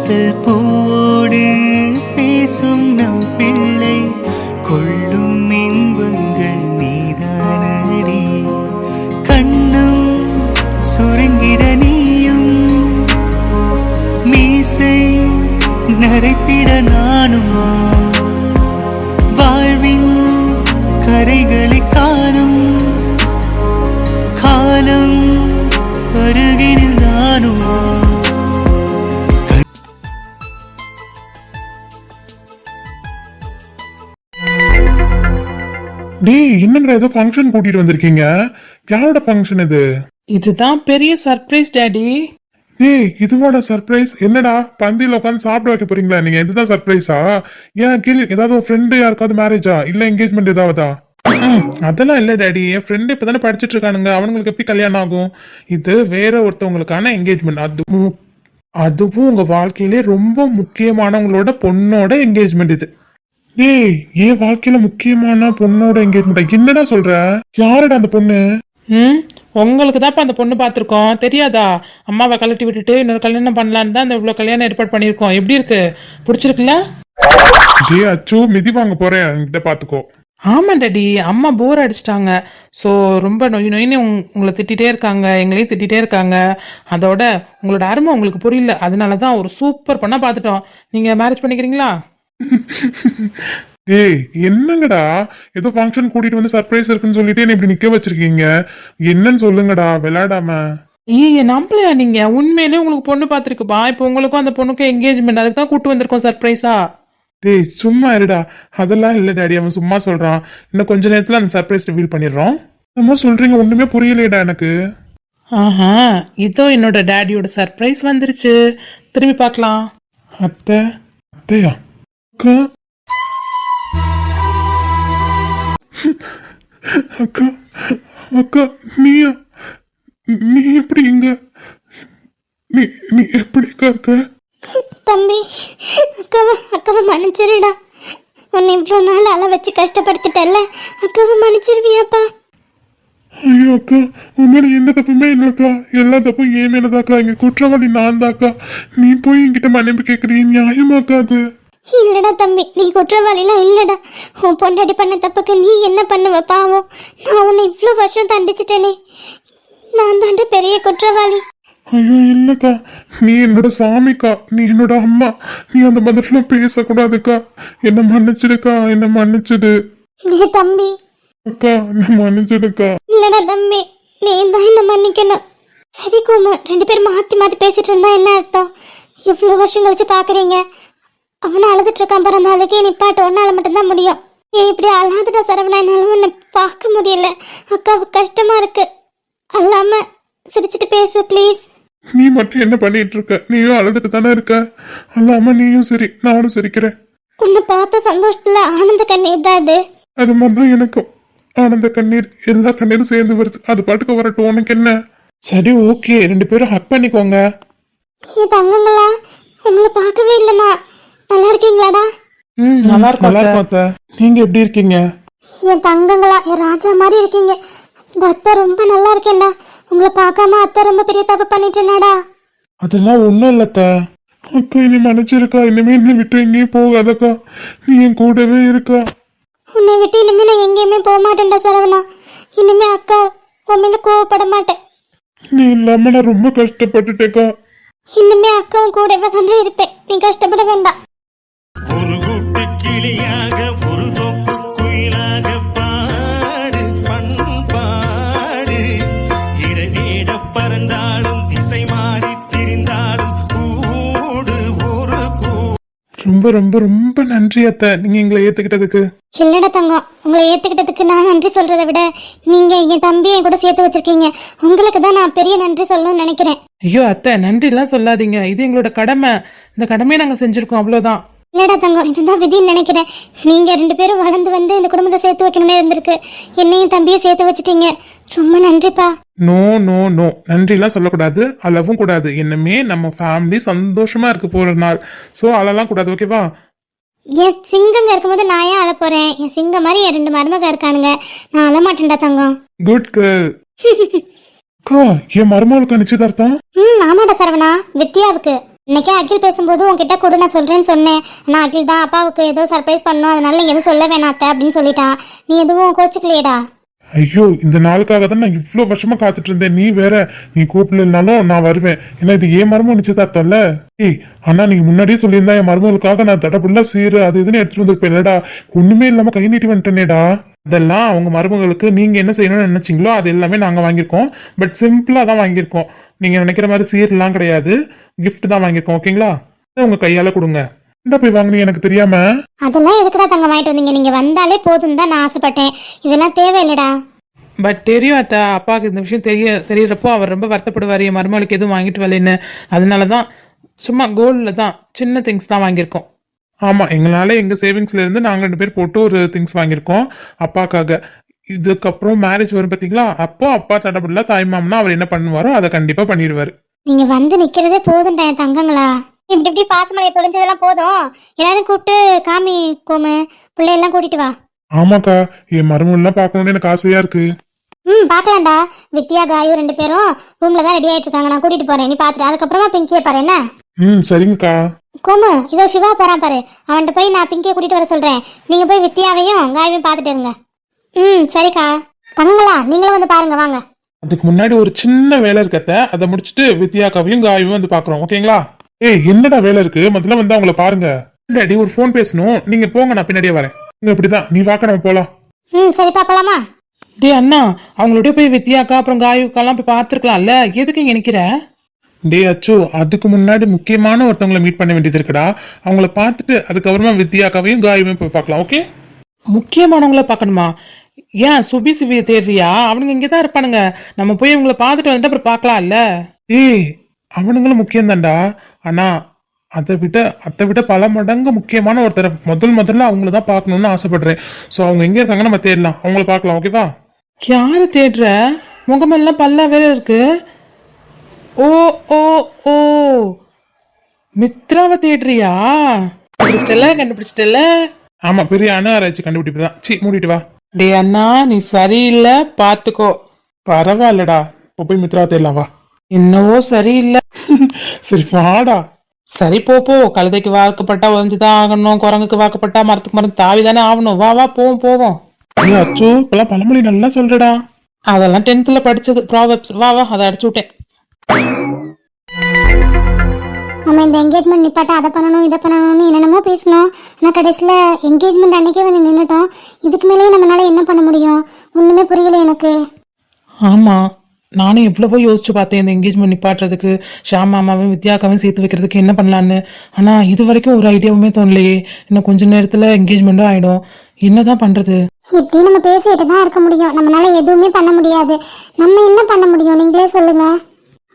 வாசல் பூவோடு பேசும் நம் பிள்ளை கொள்ளும் இன்பங்கள் நீதானடி. கண்ணும் சுருங்கிட நீயும் மீசை நரைத்திட நானும் வாழ்வின் கரைகளை காணும் காலம் அருகினில் நானும். டேய், என்னங்கடா ஏதோ ஃபங்க்ஷன் கூட்டிட்டு வந்திருக்கீங்க? யாரோட ஃபங்க்ஷன் இது? இதுதான் பெரிய சர்ப்ரைஸ் டாடி. டேய், இதுவோட சர்ப்ரைஸ்? என்னடா பந்தியில உட்காந்து சாப்பிட வைக்க போறீங்களா நீங்க? இதுதான் சர்ப்ரைஸா? ஏன் கீழே ஏதாவது ஃப்ரெண்டு யாருக்காவது மேரேஜா இல்ல என்கேஜ்மெண்ட் ஏதாவதா? அதெல்லாம் இல்ல டாடி, என் ஃப்ரெண்டு இப்பதானே படிச்சுட்டு இருக்கானுங்க, அவனுங்களுக்கு எப்படி கல்யாணம் ஆகும்? இது வேற ஒருத்தவங்களுக்கான என்கேஜ்மெண்ட். அதுவும் உங்க வாழ்க்கையிலே ரொம்ப முக்கியமானவங்களோட பொண்ணோட என்கேஜ்மெண்ட் இது. ஏய், என் வாழ்க்கையில முக்கியமான பொண்ணோட என்கேஜ்மெண்ட் என்னடா சொல்ற? யாருடா அந்த பொண்ணு? உங்களுக்கு தான் அந்த பொண்ணு பார்த்துருக்கோம், தெரியாதா? அம்மாவை கழட்டி விட்டுட்டு இன்னொரு கல்யாணம் பண்ணலான்னு தான் இந்த இவ்வளோ கல்யாணம் ஏற்பாடு பண்ணியிருக்கோம். எப்படி இருக்கு? பிடிச்சிருக்குல்ல? ஜே அச்சு, மிதி வாங்க போறேன், என்கிட்ட பாத்துக்கோ. ஆமா டாடி, அம்மா போர் அடிச்சிட்டாங்க. ஸோ ரொம்ப நொய் நொயின்னு உங்களை திட்டிகிட்டே இருக்காங்க, எங்களையும் திட்டிகிட்டே இருக்காங்க. அதோட உங்களோட அருமை உங்களுக்கு புரியல, அதனால தான் ஒரு சூப்பர் பொண்ணா பார்த்துட்டோம். நீங்கள் மேரேஜ் பண்ணிக்கிறீங்களா? ஏய், என்னங்கடா ஏதோ ஃபங்க்ஷன் கூட்டிட்டு வந்து சர்ப்ரைஸ் இருக்குன்னு சொல்லிட்டு என்ன இப்படி நிக்க வச்சிருக்கீங்க? என்னன்னு சொல்லுங்கடா, விளையாடாம. ஐய, நம்பலையா நீங்க? உண்மையிலே உங்களுக்கு பொண்ணு பார்த்துருக்குப்பா. இப்போ உங்களுக்கும் அந்த பொண்ணுக்கும் என்கேஜ்மெண்ட், அதுக்கு தான் கூட்டு வந்திருக்கோம் சர்ப்ரைஸா. டேய் சும்மா இருடா. அதெல்லாம் இல்ல டாடி, அவன் சும்மா சொல்றான். இன்னும் கொஞ்ச நேரத்துல அந்த சர்ப்ரைஸ் ரிவீல் பண்ணிடுறோம். என்னமோ சொல்றீங்க, ஒண்ணுமே புரியலையடா எனக்கு. ஆஹா, இதோ என்னோட டாடியோட சர்ப்ரைஸ் வந்துருச்சு. திரும்பி பார்க்கலாம். அத்தை? அத்தையா? அக்கா? அக்கா? அக்கா நீயா? நீ எப்படி இங்க? நீ நீ எப்படிக்கா இருக்க? தம்பி, அக்காவை மன்னிச்சிருடா. உன்னை இவ்வளோ நாள் அழ வச்சு கஷ்டப்படுத்திட்டல, அக்காவை மன்னிச்சிருவியாப்பா? ஐயோ அக்கா, உண்மையில எந்த தப்புமே இல்லைக்கா. எல்லா தப்பும் என் மேலதாக்கா. இங்க குற்றவாளி நான் தாக்கா. நீ போய் என்கிட்ட மன்னிப்பு கேட்குறீங்க, நியாயமாக்கா அது? இல்லடா தம்பி, நீ குற்றவாளிலாம் இல்லடா. உன் பொண்டாட்டி பண்ண தப்புக்கு நீ என்ன பண்ணுவ பாவம்? நான் உன்னை இவ்வளோ வருஷம் தண்டிச்சிட்டேனே, நான் தாண்ட பெரிய குற்றவாளி. ஐயோ இல்லக்கா, நீ என்னோட சாமிக்கா, நீ என்னோட அம்மா. நீ அந்த மாதிரிலாம் பேசக்கூடாதுக்கா. என்ன மன்னிச்சிடுக்கா, என்ன மன்னிச்சிடு. இல்லையே தம்பி. அக்கா, என்ன மன்னிச்சிடுக்கா. இல்லடா தம்பி, நீ தான் என்ன மன்னிக்கணும். சரி கோமு, 2 பேரும் மாற்றி மாற்றி பேசிட்டு இருந்தா என்ன அர்த்தம்? எவ்வளோ வருஷம் கழிச்சு பார்க்குறீங்க. அவனை அழுதுட்டு இருக்கான் பாரு, அந்த அழுகையை நிப்பாட்ட ஒன்னால மட்டும்தான் முடியும். ஏன் இப்படி அழாதுடா சரவணா, என்னால உன்னை பார்க்க முடியல. அக்காவுக்கு கஷ்டமா இருக்கு. அல்லாம சிரிச்சிட்டு பேசு ப்ளீஸ். நீ மட்டும் என்ன பண்ணிட்டு இருக்க? நீயும் அழுதுட்டு தானே இருக்க. அல்லாம நீயும் சரி, நானும் சிரிக்கிறேன். உன்னை பார்த்த சந்தோஷத்துல ஆனந்த கண்ணீர் தான் இது. அது மாதிரிதான் எனக்கும் ஆனந்த கண்ணீர். எல்லா கண்ணீரும் சேர்ந்து வருது. அது பாட்டுக்கு வரட்டும், உனக்கு என்ன? சரி ஓகே, 2 பேரும் ஹக் பண்ணிக்கோங்க. ஏன் தங்கங்களா, உங்களை பார்க்கவே இல்லைண்ணா. நல்லா இருக்கீங்களாடா? நல்லா இருக்கும். நல்லா இருக்கும் அத்தை. நீங்க எப்படி இருக்கீங்க? என் தங்கங்களா, என் ராஜா மாதிரி இருக்கீங்க. இந்த அத்தை ரொம்ப நல்லா இருக்கேன்டா. உங்களை பார்க்காம அத்தை ரொம்ப பெரிய தப்பு பண்ணிட்டேனாடா. அதெல்லாம் ஒண்ணும் இல்லத்த. அக்கா என்னை மன்னிச்சிருக்கா. இனிமே என்னை விட்டு எங்கேயும் போகாதக்கா. நீ என் கூடவே இருக்கா. உன்னை விட்டு இனிமே நான் எங்கேயுமே போக மாட்டேன்டா சரவணா. இனிமே அக்கா உன் மேல கோவப்பட மாட்டேன். நீ இல்லாம நான் ரொம்ப கஷ்டப்பட்டுட்டேக்கா. இனிமே அக்காவும் கூடவே தானே இருப்பேன். நீ கஷ்டப்பட வேண்டாம். ஒரு கூட்டு கிளியாக ஒரு தோப்பு குயிலாக பாடு பண்பாடு. இடைநீட பறந்தாலும் திசை மாறி திரிந்தாலும் கூடு ஒரு ரொம்ப ரொம்ப ரொம்ப நன்றி அத்தை, நீங்க எங்களை ஏத்துக்கிட்டதுக்கு. இல்லடா தங்கம், உங்களை ஏத்துக்கிட்டதுக்கு நான் நன்றி சொல்றதை விட நீங்க என் தம்பியை கூட சேர்த்து வச்சிருக்கீங்க. உங்களுக்கு தான் நான் பெரிய நன்றி சொல்லணும்னு நினைக்கிறேன். ஐயோ அத்தை, நன்றிலாம் சொல்லாதீங்க. இது எங்களோட கடமை. இந்த கடமையை நாங்கள் செஞ்சுருக்கோம், அவ்வளோதான். இல்லடா தங்கம், இதுதான் விதின்னு நினைக்கிறேன். நீங்க 2 பேரும் வளர்ந்து வந்து இந்த குடும்பத்தை சேர்த்து வைக்கணும்னே இருந்திருக்கு. என்னையும் தம்பியை சேர்த்து வச்சிட்டீங்க. ரொம்ப நன்றிப்பா. நோ நோ நோ, நன்றிலாம் சொல்லக்கூடாது, அழவும் கூடாது. என்னமே நம்ம ஃபேமிலி சந்தோஷமா இருக்க போற நாள். ஸோ அழலாம் கூடாது, ஓகேவா? என் சிங்கங்க இருக்கும்போது நான் ஏன் அழ போறேன்? என் சிங்க மாதிரி என் 2 மருமக இருக்கானுங்க. நான் அழ மாட்டேன்டா தங்கம். Good girl. அக்கா, என் மருமகளுக்கு நிச்சயதார்த்தம்? ஆமாடா சரவணா, வித்யாவுக்கு. இன்னைக்கே அகில் பேசும்போது உன்கிட்ட கூட நான் சொல்றேன்னு சொன்னேன். நான் அகில் தான் அப்பாவுக்கு ஏதோ சர்ப்ரைஸ் பண்ணணும், அதனால நீங்க எதுவும் சொல்ல வேணாம் அத்தை அப்படின்னு சொல்லிட்டான். நீ எதுவும் கோச்சுக்கலையேடா? ஐயோ, இந்த நாளுக்காக தான் நான் இவ்வளோ வருஷமா காத்துட்டு இருந்தேன். நீ வேற, நீ கூப்பிடலனாலும் நான் வருவேன். ஏன்னா இது ஏன் மருமக நிச்சயதார்த்தம்ல. ஏய், ஆனா நீங்க முன்னாடியே சொல்லியிருந்தா என் மருமகளுக்காக நான் தடப்புள்ள சீரு அது இதுன்னு எடுத்துட்டு வந்திருப்பேன்லடா. ஒண்ணுமே இல்லாம கை நீட்டி வந்துட்டேனேடா. அதெல்லாம் அவங்க மருமகளுக்கு நீங்க என்ன செய்யணும்னு நினைச்சீங்களோ அது எல்லாமே நாங்க வாங்கியிருக்கோம். பட் சிம்பிளா தான் வாங்கியிருக்கோம். நீங்க நினைக்கிற மாதிரி சீர்லாம் கிடையாது, கிஃப்ட் தான் வாங்கியிருக்கோம். ஓகேங்களா? உங்க கையால கொடுங்க. என்ன போய் வாங்குனீங்க எனக்கு தெரியாம? அதெல்லாம் எதுக்குடா தங்க வாங்கிட்டு வந்தீங்க? நீங்க வந்தாலே போதும் தான் நான் ஆசைப்பட்டேன். இதெல்லாம் தேவையில்லடா. பட் தெரியும் அத்தா, அப்பாவுக்கு இந்த விஷயம் தெரியறப்போ அவர் ரொம்ப வருத்தப்படுவார், என் மருமகளுக்கு எதுவும் வாங்கிட்டு வரலன்னு. அதனால தான் சும்மா கோல்டில் தான் சின்ன திங்ஸ் தான் வாங்கியிருக்கோம். ஆமாம், எங்களால் எங்கள் சேவிங்ஸ்ல இருந்து நாங்கள் 2 பேர் போட்டு ஒரு திங்ஸ் வாங்கியிருக்கோம் அப்பாக்காக. இதுக்கப்புறம் மேரேஜ் வரும் பார்த்தீங்களா, அப்போ அப்பா தடபுடல தாய் மாமனா அவர் என்ன பண்ணுவாரோ அதை கண்டிப்பாக பண்ணிடுவார். நீங்க வந்து நிக்கிறதே போதும்டா என் தங்கங்களா. இப்படி இப்படி பாசமலையை தொலைஞ்சதெல்லாம் போதும். எல்லாரும் கூப்பிட்டு காமி கோமு பிள்ளையெல்லாம் கூட்டிட்டு வா. ஆமாக்கா, என் மருமகள்லாம் பார்க்கணுன்னு எனக்கு ஆசையா இருக்கு. பாக்கலாம்டா. வித்யா காயு 2 பேரும் ரூம்ல தான் ரெடி ஆயிட்டு இருக்காங்க. நான் கூட்டிட்டு போறேன், நீ பாத்துட்டு அதுக்கப்புறமா பிங்கியை பாரு என்ன. சரிங்கக்கா. கோமு இதோ சிவா போறான் பாரு, அவன்கிட்ட போய் நான் பிங்கியை கூட்டிட்டு வர சொல்றேன். நீங்க போய் வித்யாவையும் காயவையும் பாத்துட்டு இருங்க. சரிக்கா. தங்கங்களா நீங்களும் வந்து பாருங்க வாங்க. அதுக்கு முன்னாடி ஒரு சின்ன வேலை இருக்கத்த, அதை முடிச்சுட்டு வித்யாக்காவையும் காயும் வந்து பாக்குறோம். ஓகேங்களா? ஏய், என்னடா வேலை இருக்கு? முதல்ல வந்து அவங்கள பாருங்க. டாடி ஒரு ஃபோன் பேசணும், நீங்க போங்க, நான் பின்னாடியே வரேன். இப்படிதான் நீ வாக்க, நம்ம போலாம். சரி பாப்பலாமா? டே அண்ணா, அவங்களோட போய் வித்யாக்கா அப்புறம் காயுக்காலாம் போய் பார்த்துருக்கலாம்ல, எதுக்கு இங்கே நிற்கிற? டே அச்சு, அதுக்கு முன்னாடி முக்கியமான ஒருத்தவங்களை மீட் பண்ண வேண்டியது இருக்குடா. அவங்கள பார்த்துட்டு அதுக்கப்புறமா வித்யாக்காவையும் காயுவையும் போய் பார்க்கலாம். ஓகே? முக்கியமானவங்கள பார்க்கணுமா? ஏன் சுபி சிவியை தேடுறியா? அவனுங்க இங்கே தான் இருப்பானுங்க. நம்ம போய் இவங்களை பார்த்துட்டு வந்துட்டு அப்புறம் பார்க்கலாம்ல. ஏய், அவனுங்களும் முக்கியம் தான்டா. ஆனா அதை விட பல மடங்கு முக்கியமான ஒருத்தர் முதல்ல அவங்கள தான் பார்க்கணும்னு ஆசைப்படுறேன். ஸோ அவங்க எங்க இருக்காங்க நம்ம தேடலாம், அவங்கள பார்க்கலாம். ஓகேவா? யாரை தேடுற? முகமெல்லாம் பல்லா வேற இருக்கு. ஓ ஓ ஓ, மித்ராவை தேடுறியா? கண்டுபிடிச்சிட்டல. ஆமா, பெரிய ஆராய்ச்சி கண்டுபிடிப்பு தான். மூடிட்டு வா. டே அண்ணா, நீ சரியில்லை, பார்த்துக்கோ. பரவாயில்லடா, இப்போ போய் மித்ரா தேடலாம், வா. என்னவோ சரியில்லை. சரி வாடா. சரி போ போ. கழுதைக்கு வாக்கப்பட்டா உதஞ்சுதான் ஆகணும், குரங்குக்கு வாக்கப்பட்டா மரத்துக்கு மரம் தாவி தானே ஆகணும். வா வா போவோம். அச்சு, இப்பெல்லாம் பழமொழி நல்லா சொல்றடா. அதெல்லாம் 10th படிச்சது ப்ராவெர்ப்ஸ். வா அதை அடிச்சு விட்டேன். நம்ம இந்த என்கேஜ்மெண்ட் நிப்பாட்ட அதை பண்ணணும் இதை பண்ணணும்னு என்னென்னமோ பேசணும். ஆனால் கடைசியில் என்கேஜ்மெண்ட் அன்னைக்கே வந்து நின்றுட்டோம். இதுக்கு மேலேயே நம்மளால என்ன பண்ண முடியும்? ஒன்றுமே புரியல எனக்கு. ஆமாம், நானும் எவ்வளவோ யோசிச்சு பார்த்தேன் இந்த என்கேஜ்மெண்ட் நிப்பாட்டுறதுக்கு, ஷாம் மாமாவையும் வித்யாக்காவையும் சேர்த்து வைக்கிறதுக்கு என்ன பண்ணலான்னு. ஆனால் இது வரைக்கும் ஒரு ஐடியாவுமே தோணலையே. இன்னும் கொஞ்ச நேரத்தில் என்கேஜ்மெண்ட்டும் ஆகிடும். என்னதான் பண்ணுறது? இப்படி நம்ம பேசிட்டு தான் இருக்க முடியும். நம்மளால எதுவுமே பண்ண முடியாது. நம்ம என்ன பண்ண முடியும்? நீங்களே சொல்லுங்க.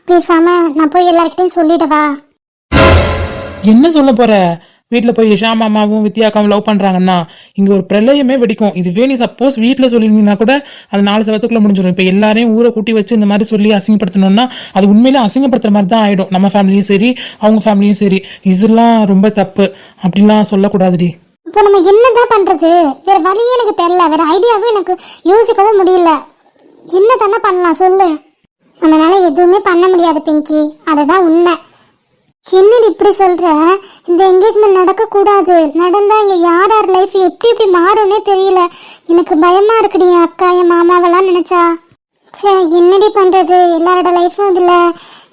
பேசாம நான் போய் எல்லார்கிட்டையும் சொல்லிடவா? என்ன சொல்ல போற? வீட்டில் போய் ஷா மாமாவும் வித்யாக்காவும் லவ் பண்ணுறாங்கன்னா இங்கே ஒரு பிரளயமே வெடிக்கும். இதுவே நீ சப்போஸ் வீட்டில் சொல்லியிருந்தீங்கன்னா கூட அது 4 செவத்துக்குள்ள முடிஞ்சிடும். இப்போ எல்லாரையும் ஊரை கூட்டி வச்சு இந்த மாதிரி சொல்லி அசிங்கப்படுத்தணும்னா அது உண்மையிலே அசிங்கப்படுத்துற மாதிரி தான் ஆகிடும். நம்ம ஃபேமிலியும் சரி, அவங்க ஃபேமிலியும் சரி. இதெல்லாம் ரொம்ப தப்பு. அப்படிலாம் சொல்லக்கூடாதுடி. இப்போ நம்ம என்னதான் பண்றது? வேற வழியே எனக்கு தெரியல. வேற ஐடியாவும் எனக்கு யோசிக்கவும் முடியல. என்ன தானே பண்ணலாம் சொல்லு? நம்மளால எதுவுமே பண்ண முடியாது பிங்கி, அதுதான் உண்மை. என்னடி இப்படி சொல்ற? இந்த என்கேஜ்மெண்ட் நடக்க கூடாது. நடந்தா இங்க யார் லைஃப் எப்படி மாறும்னே தெரியல. எனக்கு பயமா இருக்குடி. என் அக்கா என் மாமாவெல்லாம் நினைச்சா. என்னடி பண்றது? எல்லாரோட லைஃப்பும் இதுல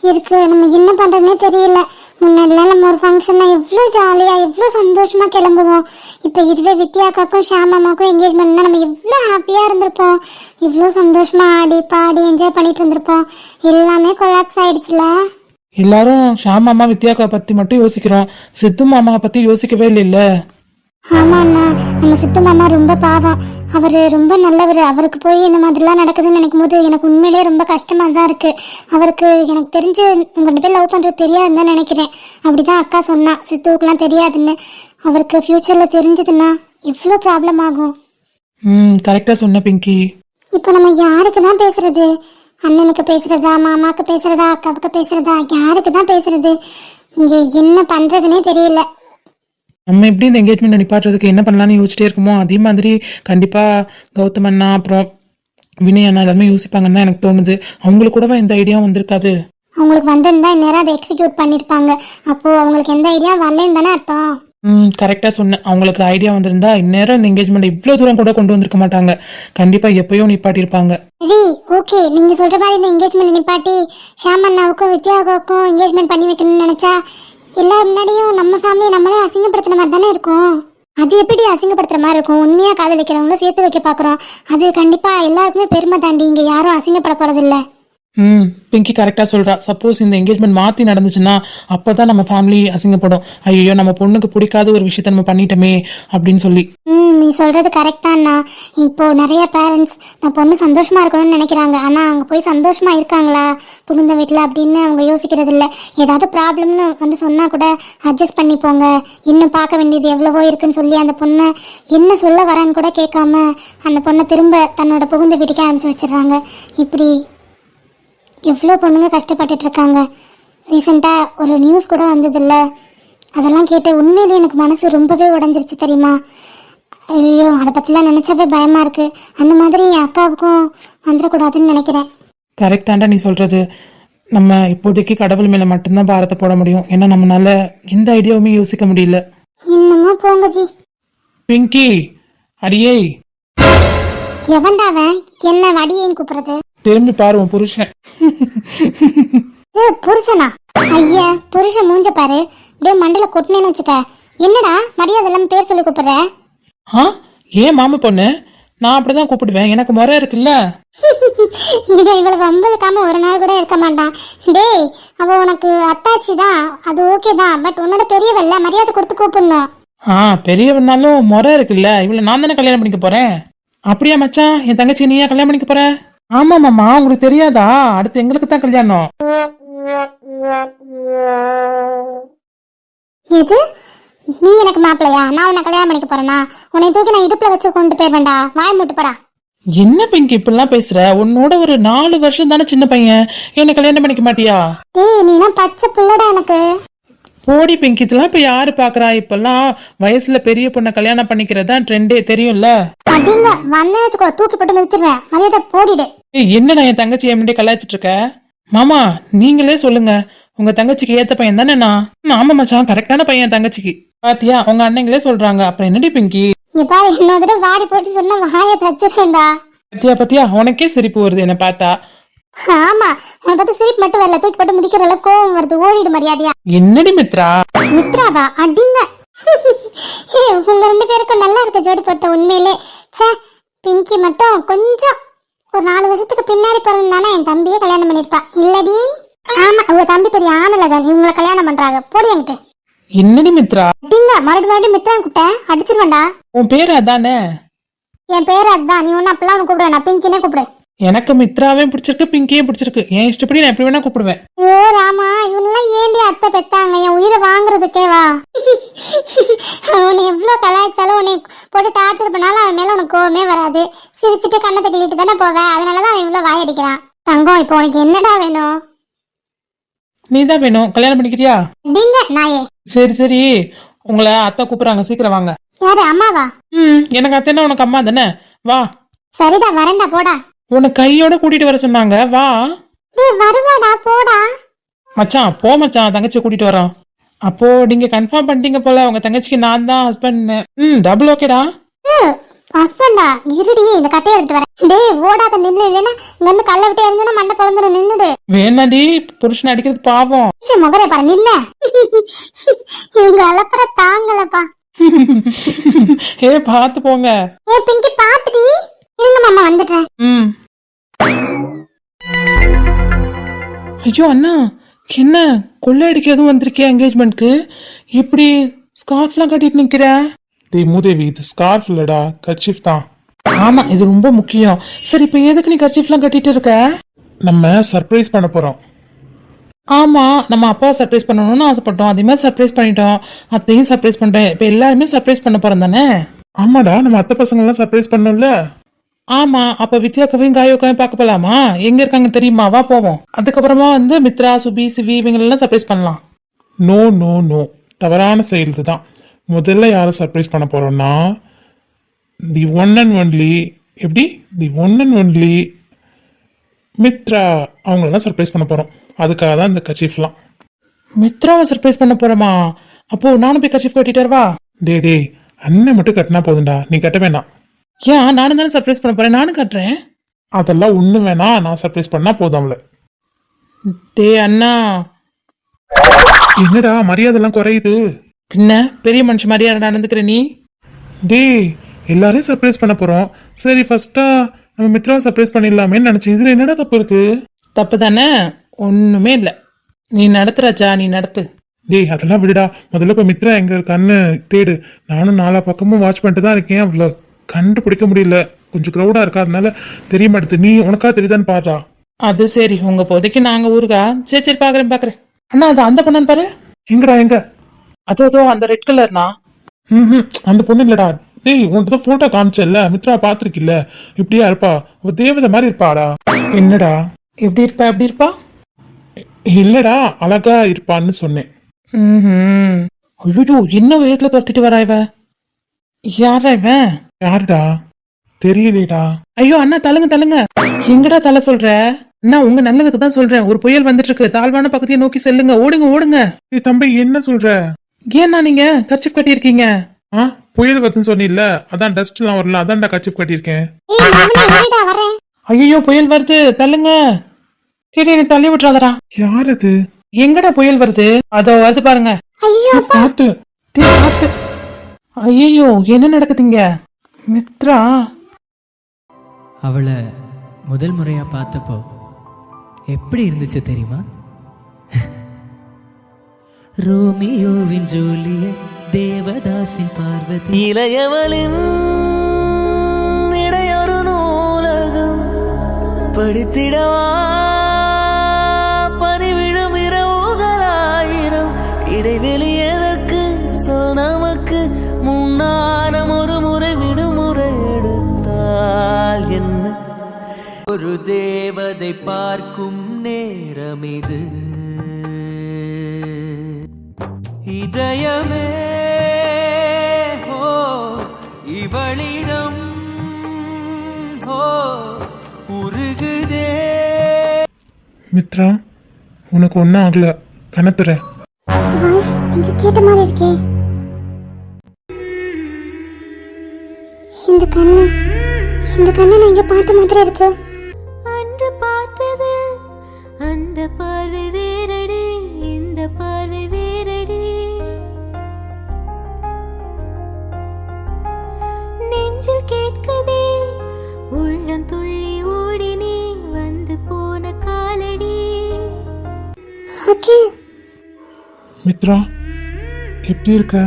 இருக்கு. நம்ம என்ன பண்றதுன்னே தெரியல. முன்னாடிலாம் நம்ம ஒரு ஃபங்க்ஷன்னா எவ்வளோ ஜாலியாக எவ்வளோ சந்தோஷமாக கிளம்புவோம். இப்போ இதுவே வித்யாக்காக்கும் ஷாமாமாக்கும் என்கேஜ்மெண்ட்னா நம்ம எவ்வளோ ஹாப்பியாக இருந்திருப்போம். இவ்வளோ சந்தோஷமாக ஆடி பாடி என்ஜாய் பண்ணிட்டு இருந்திருப்போம். எல்லாமே கொலாப்ஸ் ஆயிடுச்சுல. எல்லாரும் ஷாம் மாமா வித்யாக்கா பற்றி மட்டும் யோசிக்கிறோம், சித்து மாமாவை பற்றி யோசிக்கவே இல்லைல்ல. ஆமாண்ணா, நம்ம சித்து மாமா ரொம்ப பாவம். அவர் ரொம்ப நல்லவர். அவருக்கு போய் இந்த மாதிரிலாம் நடக்குதுன்னு நினைக்கும் போது எனக்கு உண்மையிலேயே ரொம்ப கஷ்டமாக தான் இருக்குது. அவருக்கு எனக்கு தெரிஞ்சு உங்கள் 2 பேர் லவ் பண்ணுறது தெரியாதுன்னு தான் நினைக்கிறேன். அப்படி தான் அக்கா சொன்னா, சித்துவுக்குலாம் தெரியாதுன்னு. அவருக்கு ஃப்யூச்சரில் தெரிஞ்சதுன்னா எவ்வளோ ப்ராப்ளம் ஆகும். கரெக்டாக சொன்ன பிங்கி. இப்போ நம்ம யாருக்கு தான் பேசுறது? அண்ணனுக்கு பேசுறதா, மாமாவுக்கு பேசுறதா, அக்காவுக்கு பேசுறதா? யாருக்கு தான் பேசுறது? இங்கே என்ன பண்ணுறதுனே தெரியல. நம்ம எப்படி இந்த என்கேஜ்மெண்ட் நிப்பாட்டுறதுக்கு என்ன பண்ணலான்னு யோசிச்சிட்டே இருக்குமோ அதே மாதிரி கண்டிப்பாக கௌதம் அண்ணா அப்புறம் வினய் அண்ணா எல்லாருமே யோசிப்பாங்கன்னு தான் எனக்கு தோணுது. அவங்களுக்கு கூடவா இந்த ஐடியா வந்திருக்காது? அவங்களுக்கு வந்திருந்தா இந்நேரம் அதை எக்ஸிக்யூட் பண்ணியிருப்பாங்க. அப்போ அவங்களுக்கு எந்த ஐடியா வரலன்னு தானே அர்த்தம். கரெக்டாக சொன்னேன். அவங்களுக்கு ஐடியா வந்திருந்தா இந்நேரம் இந்த என்கேஜ்மெண்ட் இவ்வளோ தூரம் கூட கொண்டு வந்திருக்க மாட்டாங்க. கண்டிப்பாக எப்பயோ நிப்பாட்டியிருப்பாங்க. சரி, ஓகே, நீங்க சொல்ற மாதிரி இந்த என்கேஜ்மெண்ட் நிப்பாட்டி ஷாம் அண்ணாவுக்கும் வித்யாவுக்கும் என்கேஜ்மெண்ட் பண்ணி வைக்கணும்னு நினைச்சா எல்லாரும் முன்னாடியும் நம்ம ஃபேமிலி நம்மளே அசிங்கப்படுத்துற மாதிரி தானே இருக்கும். அது எப்படி அசிங்கப்படுத்துற மாதிரி இருக்கும்? உண்மையா காதலிக்கிறவங்கள சேர்த்து வைக்க பாக்குறோம். அது கண்டிப்பா எல்லாருக்குமே பெருமை தாண்டி. இங்க யாரும் அசிங்கப்பட போறதில்ல. பிங்கி கரெக்டாக சொல்கிறா. சப்போஸ் இந்த என்கேஜ்மெண்ட் மாற்றி நடந்துச்சுன்னா அப்போ தான் நம்ம ஃபேமிலி அசிங்கப்படும். ஐயோ, நம்ம பொண்ணுக்கு பிடிக்காத ஒரு விஷயத்த நம்ம பண்ணிட்டோமே அப்படின்னு சொல்லி. நீ சொல்றது கரெக்ட் தான்ண்ணா. இப்போ நிறைய பேரண்ட்ஸ் நான் பொண்ணு சந்தோஷமா இருக்கணும்னு நினைக்கிறாங்க. ஆனா அங்க போய் சந்தோஷமா இருக்காங்களா புகுந்த வீட்டுல அப்படின்னு அவங்க யோசிக்கிறது இல்லை. ஏதாவது ப்ராப்ளம்னு வந்து சொன்னா கூட அட்ஜஸ்ட் பண்ணிப்போங்க, இன்னும் பார்க்க வேண்டியது எவ்வளவோ இருக்குன்னு சொல்லி அந்த பொண்ணை என்ன சொல்ல வரான்னு கூட கேட்காம அந்த பொண்ணை திரும்ப தன்னோட புகுந்த வீட்டுக்கே அனுப்பிச்சு வச்சிடறாங்க. இப்படி எவ்வளோ பொண்ணுங்க கஷ்டப்பட்டுட்டு இருக்காங்க. ரீசெண்டாக ஒரு நியூஸ் கூட வந்ததில்ல, அதெல்லாம் கேட்டு உண்மையிலேயே எனக்கு மனசு ரொம்பவே உடஞ்சிருச்சு தெரியுமா. ஐயோ, அதை பற்றிலாம் நினச்சாவே பயமாக இருக்குது. அந்த மாதிரி என் அக்காவுக்கும் வந்துடக்கூடாதுன்னு நினைக்கிறேன். கரெக்ட் தாண்டா நீ சொல்கிறது. நம்ம இப்போதைக்கு கடவுள் மேலே மட்டும்தான் பாரத்தை போட முடியும். ஏன்னா நம்மளால எந்த ஐடியாவுமே யோசிக்க முடியல. இன்னுமா போங்க ஜி. பிங்கி, அடியே எவன்டாவன் என்ன வடியேன்னு கூப்பிடுறது? திரும்பி பாரு உன் புருஷன். புருஷனா? ஐயா, புருஷன் மூஞ்ச பாரு, அப்படியே மண்டல கொட்டினேன்னு வச்சுக்க. என்னடா மரியாதை இல்லாம பேர் சொல்லி கூப்பிடுற? ஏன் மாமா பொண்ணு? நான் அப்படிதான் கூப்பிடுவேன், எனக்கு முறை இருக்குல்ல. இவன் இவ்வளவு வம்பளுக்காம ஒரு நாள் கூட இருக்க மாட்டான். டேய், அவ உனக்கு அத்தாச்சி தான், அது ஓகே தான். பட் உன்னோட பெரியவல்ல, மரியாதை கொடுத்து கூப்பிடணும். பெரியவனாலும் முறை இருக்குல்ல. இவ்வளவு நான் தானே கல்யாணம் பண்ணிக்க போறேன். அப்படியா மச்சான்? என் தங்கச்சி நீயா கல்யாணம் பண்ணிக்க போற? ஆமா மாமா, உங்களுக்கு தெரியாதா? அடுத்து எங்களுக்கு தான் கல்யாணம். எது? நீ எனக்கு மாப்பிளையா? நான் உன்னை கல்யாணம் பண்ணிக்க போறேனா? உன்னை தூக்கி நான் இடுப்புல வச்சு கொண்டு போயிருவேண்டா. வாய மூட்டு போடா. என்ன பிங்கி இப்படிலாம் பேசுற? உன்னோட ஒரு 4 வருஷம் தானே சின்ன பையன். என்ன கல்யாணம் பண்ணிக்க மாட்டியா? டேய், நீனா பச்சை புள்ளடா எனக்கு. போடி பிங்கி, இதெல்லாம் இப்ப யாரு பாக்குறா? இப்பெல்லாம் வயசுல பெரிய பொண்ணை கல்யாணம் பண்ணிக்கிறதா ட்ரெண்டே, தெரியும்ல. அப்படிங்க வந்தே வச்சுக்கோ, தூக்கி போட்டு மிதிச்சிருவேன். மரியாதை போடிடு. என்னடா என் தங்கச்சி என் முன்னாடி கலாய்ச்சிட்டு இருக்க? மாமா நீங்களே சொல்லுங்க, உங்க தங்கச்சிக்கு ஏத்த பையன் தானே நான்? ஆமா மச்சான், கரெக்டான பையன் தங்கச்சிக்கு. பாத்தியா, உங்க அண்ணங்களே சொல்றாங்க. அப்புறம் என்னடி பிங்கி? நீ பாரு, இன்னொரு தடவை வாடி போட்டு சொன்னா வாயை தச்சிருவேன்டா. பத்தியா பத்தியா, உனக்கே சிரிப்பு வருது என்ன பார்த்தா. ஆமா, உன்னை பார்த்து சிரிப்பு மட்டும் வரல, தூக்கி போட்டு முடிக்கிறல கோவம் வருது. ஓடிடு மரியாதையா. என்னடி மித்ரா? மித்ராவா? அடிங்க. உங்க 2 பேருக்கும் நல்லா இருக்க ஜோடி பொறுத்த உண்மையிலே. சே, பிங்கி மட்டும் கொஞ்சம் ஒரு 4 வருஷத்துக்கு பின்னாடி பிறந்தானே என் தம்பியே கல்யாணம் பண்ணிருப்பா இல்லடி. ஆமா, உங்க தம்பி பெரிய ஆனலகன், இவங்களை கல்யாணம் பண்றாங்க. போடி என்கிட்ட. என்னடி மித்ரா? அடிங்க, மறுபடியும் மித்ரான்னு கூப்பிட்டேன், அடிச்சிருவேண்டா. உன் பேரு அதானே? என் பேரு அதுதான். நீ ஒன்னும் அப்பெல்லாம் ஒன்று கூப்பிடுவேன், நான் பிங்கினே கூப்பிடு. எனக்கு மித்ராவே பிடிச்சிருக்கு, பிங்கியும் பிடிச்சிருக்கு. என் இஷ்டப்படி நான் எப்படி வேணா கூப்பிடுவேன். ஐயோ ராமா, இவனெல்லாம் ஏண்டி அத்தை பெத்தாங்க என் உயிரை வாங்குறதுக்கேவா? உன்னை எவ்வளோ கலாய்ச்சாலும், உன்னை போட்டு டார்ச்சர் பண்ணாலும் அவன் மேல உனக்கு கோவமே வராது. சிரிச்சுட்டு கண்ணத்தை கிள்ளிட்டு தானே போவேன். அதனாலதான் அவன் இவ்வளோ வாயடிக்கிறான். தங்கம், இப்போ உனக்கு என்னடா வேணும்? நீதான் வேணும். கல்யாணம் பண்ணிக்கிறியா? நீங்க நாயே. சரி சரி, உங்களை அத்தை கூப்பிடுறாங்க, சீக்கிரம் வாங்க. யாரு, அம்மாவா? எனக்கு அத்தைன்னா உனக்கு அம்மா தானே. வா. சரிடா, வரேன்டா, போடா. உன்னை கையோட கூட்டிட்டு வர சொன்னாங்க, வா. வருவாடா, போடா. மச்சான் போ மச்சான், தங்கச்சி கூட்டிட்டு வரோம். அப்போ நீங்க கன்ஃபார்ம் பண்ணிட்டீங்க போல, உங்க தங்கச்சிக்கு நான் தான் ஹஸ்பண்ட். டபுள் ஓகேடா. ஹஸ்பண்டா? இருடி, இந்த கட்டையை எடுத்து வரேன். டேய், ஓடாத, நின்னு. இல்லைன்னா இங்க இருந்து கல்ல விட்டு எரிஞ்சா மண்டை பிறந்துடும். நின்னுடு. வேணாடி, புருஷன் அடிக்கிறது பாவம். முகரே பாரு, நில்ல. இவங்க அலப்பற தாங்கலப்பா. ஏ பாத்து போங்க. ஏ பிங்கி, பாத்துடி. இருங்க மாமா, வந்துட்டேன். ஐயோ அண்ணா, என்ன கொள்ளை அடிக்க எதுவும் வந்திருக்கியா என்கேஜ்மெண்ட்க்கு? இப்படி ஸ்கார்ஃப்லாம் கட்டிட்டு நிக்கிற? டேய் மூதேவி, இது ஸ்கார்ஃப் இல்லடா, கர்ச்சீஃப் தான். ஆமா, இது ரொம்ப முக்கியம். சரி, இப்ப எதுக்கு நீ கர்ச்சீஃப்லாம் கட்டிட்டு இருக்க? நம்ம சர்ப்ரைஸ் பண்ண போறோம். ஆமா, நம்ம அப்பாவை சர்ப்ரைஸ் பண்ணணும்னு ஆசைப்பட்டோம். அதே மாதிரி சர்ப்ரைஸ் பண்ணிட்டோம். அத்தையும் சர்ப்ரைஸ் பண்றேன். இப்ப எல்லாருமே சர்ப்ரைஸ் பண்ண போறோம் தானே? ஆமாடா, நம்ம அத்தை பசங்க எல்லாம் சர்ப்ரைஸ் பண்ணோம்ல. ஆமா, அப்ப வித்யாக்காவையும் காயோக்காவையும் பார்க்க போலாமா? எங்க இருக்காங்க தெரியுமா? வா போவோம். அதுக்கப்புறமா வந்து மித்ரா, சுபி, சிவி இவங்களெல்லாம் சர்ப்ரைஸ் பண்ணலாம். நோ நோ நோ, தவறான செயல் இதுதான். முதல்ல யாரை சர்ப்ரைஸ் பண்ண போறோம்னா, தி ஒன் அண்ட் ஒன்லி, எப்படி the one and only Mitra அவங்கள தான் சர்ப்ரைஸ் பண்ண போறோம். அதுக்காக தான் இந்த கர்ச்சீஃப்லாம். மித்ராவை சர்ப்ரைஸ் பண்ண போறோமா? அப்போ நானும் போய் கர்ச்சீஃப் கட்டிட்டு வரவா? டேய் அண்ணன் மட்டும் கட்டினா போதும்டா, நீ கட்ட வேணாம். ஏன் நானும் தானே சர்ப்ரைஸ் பண்ண போறேன், நானும் கட்டுறேன். அதெல்லாம் ஒண்ணு வேணாம், நான் சர்ப்ரைஸ் பண்ணா போதும் அவளை. டே அண்ணா, என்னடா மரியாதைலாம் குறையுது? பின்ன பெரிய மனுஷன் மாதிரியா நடந்துக்கிற நீ? டேய் எல்லாரையும் சர்ப்ரைஸ் பண்ண போறோம், சரி ஃபர்ஸ்டா நம்ம மித்ராவை சர்ப்ரைஸ் பண்ணிடலாமேன்னு நினைச்சேன். இதுல என்னடா தப்பு இருக்கு? தப்பு தானே? ஒண்ணுமே இல்லை, நீ நடத்துறாச்சா, நீ நடத்து. டேய் அதெல்லாம் விடுடா, முதல்ல போய் மித்ரா எங்க இருக்கான்னு தேடு. நானும் நாலா பக்கமும் வாட்ச் பண்ணிட்டு தான் இருக்கேன், அவ்வளோ கண்டுபிடிக்க முடியல, கொஞ்சம் க்ரௌடா இருக்கா, அதனால தெரிய மாட்டேது. நீ உனக்கா தெரியுதான்னு பாடுறா. அது சரி, உங்க போதைக்கு நாங்க ஊருக்கா? சரி சரி, பாக்குறேன். அண்ணா அது அந்த பொண்ணு பாரு. எங்கடா எங்க? அதோ அந்த ரெட் கலர்னா. அந்த பொண்ணு இல்லடா. டேய் உன்கிட்ட தான் போட்டோ காமிச்சல, மித்ரா பாத்துருக்கில்ல, இப்படியா இருப்பா, அவ தேவதை மாதிரி இருப்பாடா. என்னடா எப்படி இருப்பா? இல்லடா அழகா இருப்பான்னு சொன்னேன். ஐயோ, என்ன உயரத்துல துரத்திட்டு வரா இவ? யாரா இவன்? யாருடா தெரியலேடா. ஐயோ அண்ணா, தள்ளுங்க. எங்கடா தலை சொல்ற? அண்ணா உங்க நல்லதுக்கு தான் சொல்றேன், ஒரு புயல் வந்துட்டு இருக்கு, தாழ்வான பக்கத்தையே நோக்கி செல்லுங்க, ஓடுங்க. ஏய் தம்பி என்ன சொல்ற? ஏன்னா நீங்க கர்ச்சீஃப் கட்டி இருக்கீங்க? புயல் வருதுன்னு சொன்னில்ல, அதான் டஸ்ட் எல்லாம் வரல, அதான்டா கர்ச்சீஃப் கட்டியிருக்கேன். ஏய் மாமனா எங்கடா வரேன்? ஐயோ புயல் வருது, தள்ளுங்க. சரி நீ தள்ளி விட்டுறாதடா. யார் அது? எங்கடா புயல் வருது? அதோ வருது பாருங்க. ஐயோ பாத்து. ஐயோ என்ன நடக்குதுங்க? மித்ரா அவளை முதல் முறையா பார்த்தப்போ எப்படி இருந்துச்சு தெரியுமா? ரோமியோவின் ஜூலியட், தேவதாசின் பார்வதி, இளையவளின் இடையொரு நூலகம் படித்திடவா, பனிவிழும் இரவுகளாயிரம், இடைவெளி எதற்கு சொல் நமக்கு, முன்னானம் ஒரு முறை விடுமுறை எடுத்தால் என்ன, ஒரு தேவதை பார்க்கும் நேரம் இது, இதயமே ஓ இவளிடம் ஓ உருகுதே. மித்ரா உனக்கு ஒன்னும் ஆகல, கணத்துற. வாய்ஸ் எங்க கேட்ட மாதிரி இருக்கே. இந்த கண்ணை நான் இங்க பார்த்த மாதிரி இருக்கு. அன்று பார்த்தது அந்த பார்வை வேறடி, இந்த பார்வை வேறடி, நெஞ்சில் கேட்கதே உள்ளம் துள்ளி ஓடி, நீ வந்து போன காலடி. ஓகே மித்ரா எப்படி இருக்க?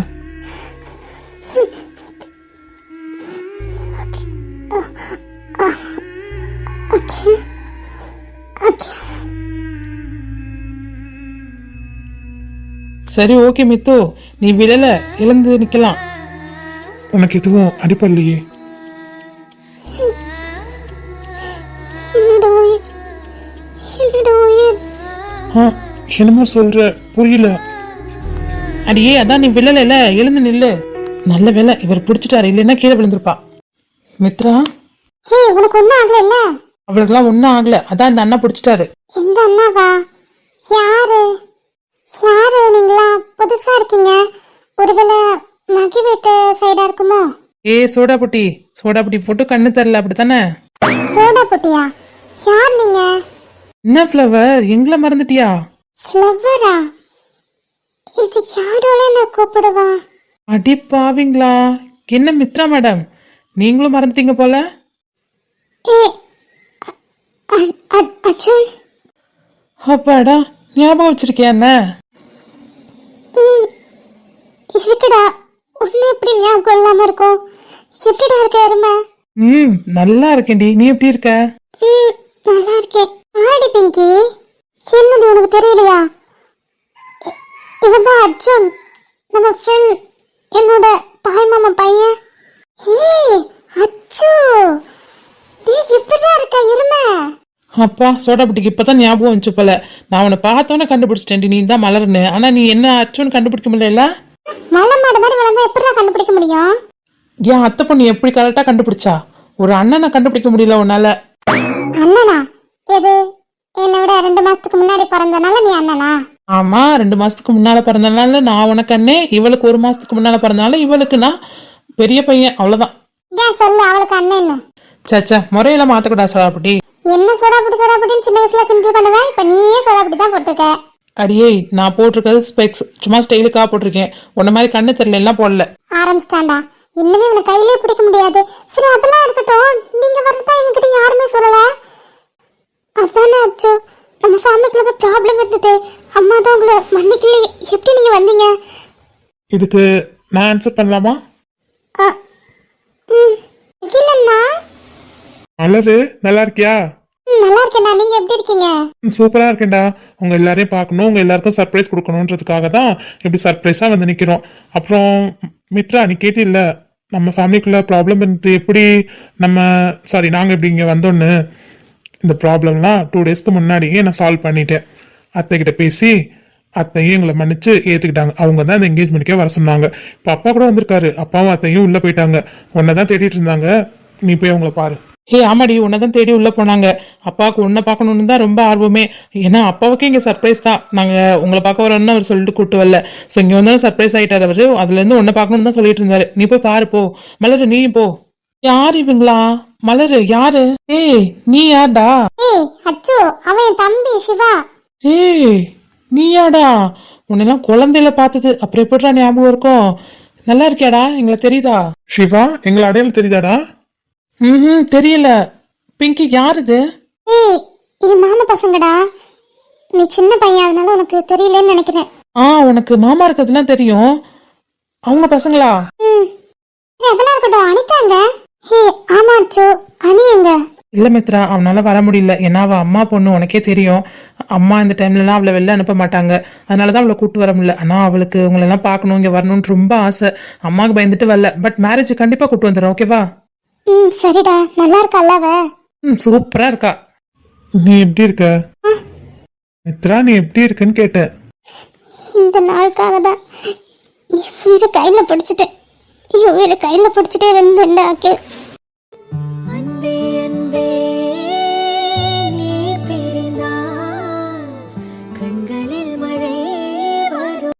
ஓகே ஓகே சரி ஓகே மித்து, நீ விழல, எழுந்து நிக்கலாம். உனக்கு எதுவும் அடிப்படலையே? என்னோட உயிர் என்னமோ சொல்ற, புரியல. அடியே அதான் நீ விழல, எழுந்து நில்லு. நல்ல வேலை இவர் பிடிச்சிட்டாரு, இல்லைன்னா கீழே விழுந்திருப்பா. மித்ரா ஹே உனக்கு ஒன்றும் ஆகல? அவளுக்கெல்லாம் ஒன்றும் ஆகல, அதான் இந்த அண்ணா பிடிச்சிட்டாரு. எந்த அண்ணாவா? யாரு நீங்களா? புதுசா இருக்கீங்க, ஒருவேளை மகி வீட்டு சைடா இருக்குமோ? சோடா புட்டி போட்டு கண்ணு தரல, அப்படித்தானே? சோடா பொட்டியா? யார் நீங்க? என்ன ஃப்ளவர், எங்களை மறந்துட்டியா? ஃப்ளவரா? இது யாரோட நான் கூப்பிடுவா? அடி பாவிங்களா, என்ன மித்ரா மேடம் நீங்களும் மறந்துட்டீங்க போல. ஏ அர்ஜுன், அப்பாடா ஞாபகம் வச்சிருக்கியா என்ன? இருக்குடா, ஒன்னு எப்படி ஞாபகம் இல்லாம இருக்கும்? எப்படிடா இருக்க அருமை? நல்லா இருக்கேன்டி, நீ எப்படி இருக்க? நல்லா இருக்கேன். ஆடி பிங்கி, என்னடி உனக்கு தெரியலையா? இவன் தான் அர்ஜுன், நம்ம ஃப்ரெண்ட், என்னோட தாய் மாமா பையன். ஏய் அச்சு, நீ எப்படிடா இருக்க எருமை? அப்பா சோடா புட்டிக்கு இப்பதான் ஞாபகம் வந்துச்சு போல. நான் அவனை பார்த்தோன்னே கண்டுபிடிச்சிட்டேன், நீ தான் மலர்னு. ஆனா நீ என்ன அச்சுன்னு கண்டுபிடிக்க முடியல. மலை மாடு மாதிரி வளர்ந்தா எப்படிடா கண்டுபிடிக்க முடியும்? ஏன் அத்தை பொண்ணு எப்படி கரெக்டா கண்டுபிடிச்சா? ஒரு அண்ணனை கண்டுபிடிக்க முடியல உன்னால. அண்ணனா? எது என்னை விட 2 மாசத்துக்கு முன்னாடி பிறந்தனால நீ அண்ணனா? ஆமா 2 மாசத்துக்கு முன்னால பிறந்தனால நான் உனக்கு அண்ணே, இவளுக்கு 1 மாசத்துக்கு முன்னால பிறந்தனால இவளுக்கு நான் பெரிய பையன், அவ்வளவுதான். ஏன் சொல்லு அவளுக்கு அண்ணன்னு? சச்சா முறையில மாத்தக்கூடாது சோடாபுட்டி. என்ன சோடாபுட்டின்னு சின்ன வயசுல கிண்டல் பண்ணுவேன், இப்ப நீயே சோடாபுட்டி தான் போட்டிருக்க. அடியே நான் போட்டிருக்கிறது ஸ்பெக்ஸ், சும்மா ஸ்டைலுக்காக போட்டிருக்கேன். உன்ன மாதிரி கண்ணு தெரியல எல்லாம் போடல. ஆரம்பிச்சிட்டாண்டா, இன்னுமே இவனை கையிலே பிடிக்க முடியாது. சரி அதெல்லாம் இருக்கட்டும், நீங்க வரதா எங்ககிட்ட யாருமே சொல்லல. அதானே அச்சோ, நம்ம ஃபேமிலிக்குள்ள தான் ப்ராப்ளம் இருந்தது. அம்மா தான் உங்களை மன்னிக்கலையே, எப்படி நீங்க வந்தீங்க? இதுக்கு நான் ஆன்சர் பண்ணலாமா? இல்லண்ணா. மலரு நல்லா இருக்கியா? நல்லா இருக்கேன்டா, நீங்க எப்படி இருக்கீங்க? சூப்பரா இருக்கேன்டா. உங்க எல்லாரையும் பார்க்கணும், உங்க எல்லாருக்கும் சர்ப்ரைஸ் கொடுக்கணுன்றதுக்காக தான் இப்படி சர்ப்ரைஸா வந்து நிக்கிறோம். அப்புறம் மித்ரா, நீ கேட்டில்ல நம்ம ஃபேமிலிக்குள்ள ப்ராப்ளம் இருந்து எப்படி நாங்க இப்படி இங்க வந்தோன்னு. இந்த ப்ராப்ளம்லாம் 2 டேஸ்க்கு முன்னாடியே நான் சால்வ் பண்ணிட்டேன். அத்தை கிட்ட பேசி அத்தையும் எங்களை மன்னிச்சு ஏத்துக்கிட்டாங்க. அவங்க தான் இந்த என்கேஜ்மெண்ட்க்கே வர சொன்னாங்க. இப்போ அப்பா கூட வந்திருக்காரு. அப்பாவும் அத்தையும் உள்ள போயிட்டாங்க. உன்னை தான் தேடிட்டு இருந்தாங்க. நீ போய் அவங்கள பாரு. ஆமாடி, உன்னதான் தேடி உள்ள போனாங்க. அப்பாவுக்கு உன்னை பார்க்கணுன்னு தான் ரொம்ப ஆர்வமே. ஏன்னா அப்பாவுக்கே இங்க சர்ப்ரைஸ் தான். நாங்க உங்களை பார்க்க வரோம்னு அவர் சொல்லிட்டு கூட்டு வரல. ஸோ இங்க வந்தாலும் சர்ப்ரைஸ் ஆயிட்டாரு அவரு. அதுல இருந்து உன்னை பார்க்கணும்னு தான் சொல்லிட்டு இருந்தாரு. நீ போய் பாரு போ. மலரு நீயும் போ. யார் இவங்களா? மலரு யாரு? ஏய் நீ யார்டா? ஏய் அச்சோ, அவன் என் தம்பி சிவா. ஏய் நீயாடா? உன்னெல்லாம் குழந்தையில பார்த்தது, அப்புறம் எப்படிடா ஞாபகம் இருக்கும்? நல்லா இருக்கியாடா? எங்களை தெரியுதா? சிவா, எங்களை அடையாளம் தெரியுதாடா? தெரியல. பிங்கி யார் இது? ஏய் என் மாமா பசங்கடா. நீ சின்ன பையன், அதனால உனக்கு தெரியலன்னு நினைக்கிறேன். உனக்கு மாமா இருக்கிறதுலாம் தெரியும். அவங்க பசங்களா? அதெல்லாம் இருக்கட்டும், அனிதாங்க. ஏய் ஆமா அச்சோ, அனி எங்க? இல்ல மித்ரா, அவனால வர முடியல. ஏன்னா அவ அம்மா பொண்ணு, உனக்கே தெரியும். அம்மா இந்த டைம்லலாம் அவளை வெளில அனுப்ப மாட்டாங்க. அதனாலதான் அவளை கூட்டு வர முடியல. ஆனா அவளுக்கு உங்களெல்லாம் பார்க்கணும், இங்க வரணும்னு ரொம்ப ஆசை. அம்மாவுக்கு பயந்துட்டு வரல. பட் மேரேஜ் கண்டிப்பா கூட்டு வந்துடுறோம். ஓகேவா? சரிடா. நல்லா இருக்கா அவ? சூப்பரா இருக்கா. நீ எப்படி இருக்க மித்ரா? நீ எப்படி இருக்குன்னு கேட்டேன். இந்த நாளுக்காக தான் உயிரை கையில பிடிச்சிட்டேன். உயிரை கையில பிடிச்சிட்டே இருந்தேன்டா. அன்பே அன்பே நீ பிரிந்தால் கண்களில் மழை வரும்.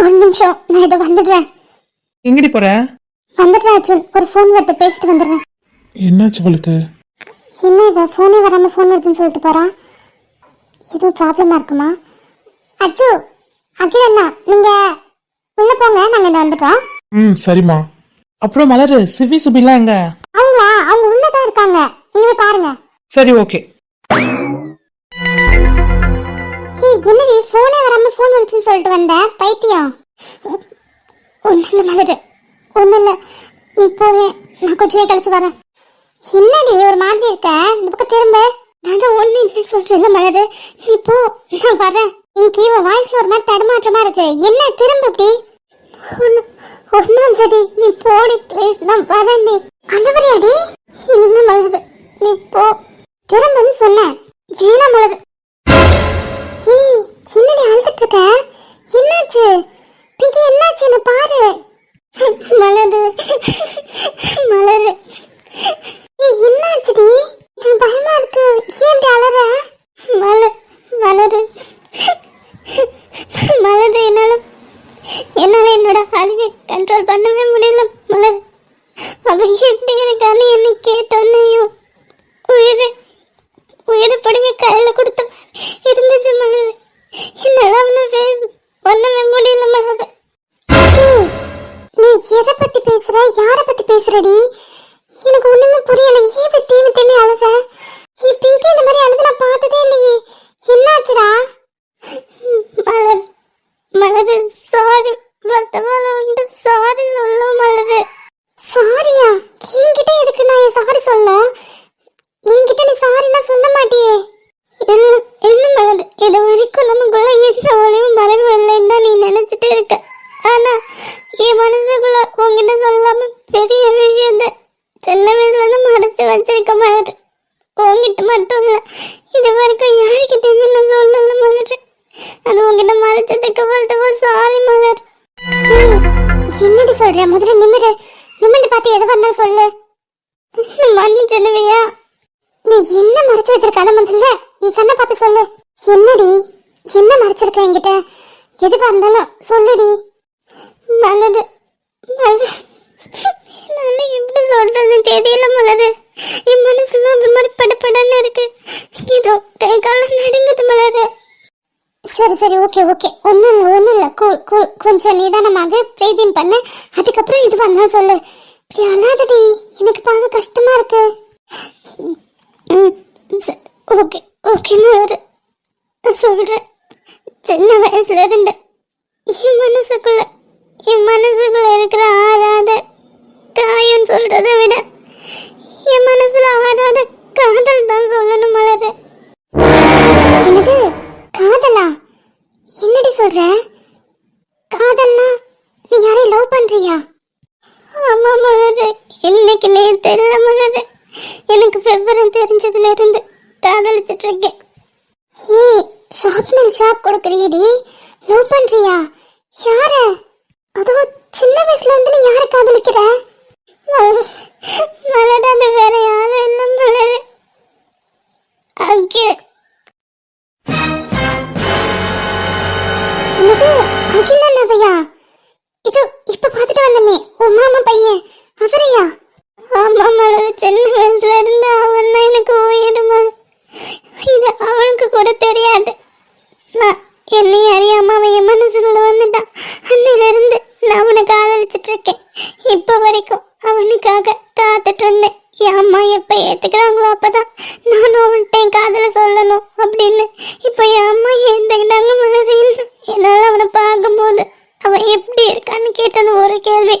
ஒரு நிமிஷம், நான் இதை வந்துடுறேன். எங்கடி போற? வந்துடுறேன் அர்ஜுன், ஒரு ஃபோன் வருது, பேசிட்டு வந்துடுறேன். என்னாச்சு அவளுக்கு? என்ன இவ ஃபோனே வராம ஃபோன் வருதுன்னு சொல்லிட்டு போறா? எதுவும் ப்ராப்ளமா இருக்குமா? அச்சு அகில் அண்ணா, நீங்க உள்ள போங்க, நாங்க இங்க வந்துட்டோம். சரிம்மா. அப்புறம் மலரு, சிவி சுபிலாம் எங்க? அவங்க உள்ளதான் இருக்காங்க, நீங்க போய் பாருங்க. சரி ஓகே. என்னடி ஃபோனே வராம ஃபோன் வந்துச்சுன்னு சொல்லிட்டு வந்த பைத்தியம்? ஒன்னும் இல்ல மலரு, ஒன்னும் இல்ல, நீ போய் நான் கொஞ்ச நேரம் கழிச்சு வரேன். என்னடி ஒரு மாதிரி இருக்க? இந்த பக்கம் திரும்ப. நான் ஒண்ணு என்ன சொல்றேன்ல மலரு, நீ போ, நான் வரேன். இன்னைக்கு உன் வாய்ஸ்ல ஒரு மாதிரி தடுமாற்றமா இருக்கு. என்ன திரும்ப இப்படி? ஒன்னும் இல்லடி, நீ போடி ப்ளீஸ், நான் வரேன். நீ அழுவறியாடி? இல்ல மலரு, நீ போ, திரும்பன்னு சொன்னேன். வேணாம் மலரு. என்னடி அழுதுட்டு இருக்க? என்னாச்சு பிங்கி? என்னாச்சு என்ன பாரு. மலரு மலரு, என்னாச்சுடி? பயமா இருக்கு, ஏன் இப்படி அலற? மலரு மலரு, என்னால என்னோட அழுகை கண்ட்ரோல் பண்ணவே முடியல மலர். அவ எப்படி இருக்கான்னு என்ன கேட்டோன்னையும் உயிரை படுங்க கையில கொடுத்த இருந்துச்சு மலர். என்னால ஒண்ணுமே முடியல மலர். நீ எதை பத்தி பேசுற? யார பத்தி பேசுறடி? எனக்கு ஒண்ணுமே புரியல. ஏன் தேமி அழுற? பிங்கி இந்த மாதிரி அழுது நான் பார்த்ததே இல்லையே. என்னாச்சுடா? மலரு சாரி, ஃபர்ஸ்ட் ஆஃப் ஆல் வந்து சாரி சொல்லணும் மலரு. சாரியா? என்கிட்ட எதுக்கு நான் சாரி சொல்லணும்? என்கிட்ட நீ சாரினா சொல்ல மாட்டியே. என்ன மலரு, இது வரைக்கும் நமக்குள்ள எந்த ஒளியும் மறைவு இல்லைன்னு தான் நீ நினைச்சிட்டே இருக்க. ஆனா என் மனசுக்குள்ள உங்ககிட்ட சொல்லாம பெரிய விஷயத்த சின்ன வயசுல இருந்து மறைச்சு வச்சிருக்க மலரு. உங்ககிட்ட மட்டும் இல்ல, இது வரைக்கும் யாருக்கிட்டையுமே நான் சொல்லல மலரு. அது உங்ககிட்ட மறைச்சதுக்கு ஃபர்ஸ்ட் சாரி மலர். என்னடி சொல்ற? முதல்ல நிமிர்ந்து பார்த்து எதை வந்தாலும் சொல்லு. மன்னிச்சிடுவியா? நீ என்ன மறைச்சு வச்சிருக்க? அதை முதல்ல நீ கண்ணை பார்த்து சொல்லு. என்னடி, என்ன மறைச்சிருக்க என்கிட்ட? எதுவா இருந்தாலும் சொல்லுடி. மலரு, மலரு, நான் எப்படி சொல்றது தெரியல மலரு. என் மனசுல ஒரு மாதிரி படப்படன்னு இருக்கு. ஏதோ கை காலம் நடுங்குது மலரு. சரி சரி, ஓகே ஓகே, ஒன்றும் இல்லை, கூல் கூல். கொஞ்சம் நிதானமாக பிரீதிங் பண்ணு. அதுக்கப்புறம் இது வந்தா சொல்லு. இப்படி அழாதடி, எனக்கு பார்க்க கஷ்டமா இருக்கு. ஓகே ஓகே மலரு, சொல்றேன். சின்ன வயசுல இருந்து என் மனசுக்குள்ள இருக்கிற ஆறாத காயம் சொல்றதை விட என் மனசுல ஆறாத காதல் தான் சொல்லணும் மலரு. என்னது காதலா? என்னடி சொல்ற? காதல்னா நீ யாரையும் லவ் பண்றியா? ஆமா மலரு, இன்னைக்கு நீ தெரியல மலரு. எனக்கு விவரம் தெரிஞ்சதுல இருந்து காதலிச்சிட்டு இருக்கேன். ஏய், ஷாப் மேல் ஷாப் கொடுக்குறியடி, லவ் பண்றியா? யார? அதுவும் சின்ன வயசுல இருந்து நீ யாரை காதலிக்கிற? மலர், அது வேற யாரும் இல்லை மலர், அகில். என்னது, அகில் அண்ணாவையா? இது இப்ப பார்த்துட்டு வந்தமே உன் மாமா பையன், அவரையா? ஆமா மலர், சின்ன வயசுல இருந்து அவன் தான் எனக்கு உயிர். இது அவனுக்கு கூட தெரியாது. நான் என்னை அறியாம அவன் என் மனசுக்குள்ள வந்துட்டான். அன்னையில இருந்து நான் அவனை காதலிச்சிட்டு இருக்கேன். இப்ப வரைக்கும் அவனுக்காக காத்துட்டு இருந்தேன். என் அம்மா எப்ப ஏத்துக்கிறாங்களோ அப்பதான் நானும் அவன்கிட்ட என் காதல சொல்லணும் அப்படின்னு. இப்ப என் அம்மா ஏத்துக்கிட்டாங்க மனசு. என்னால அவனை பார்க்கும்போது அவன் எப்படி இருக்கான்னு கேட்டது ஒரு கேள்வி.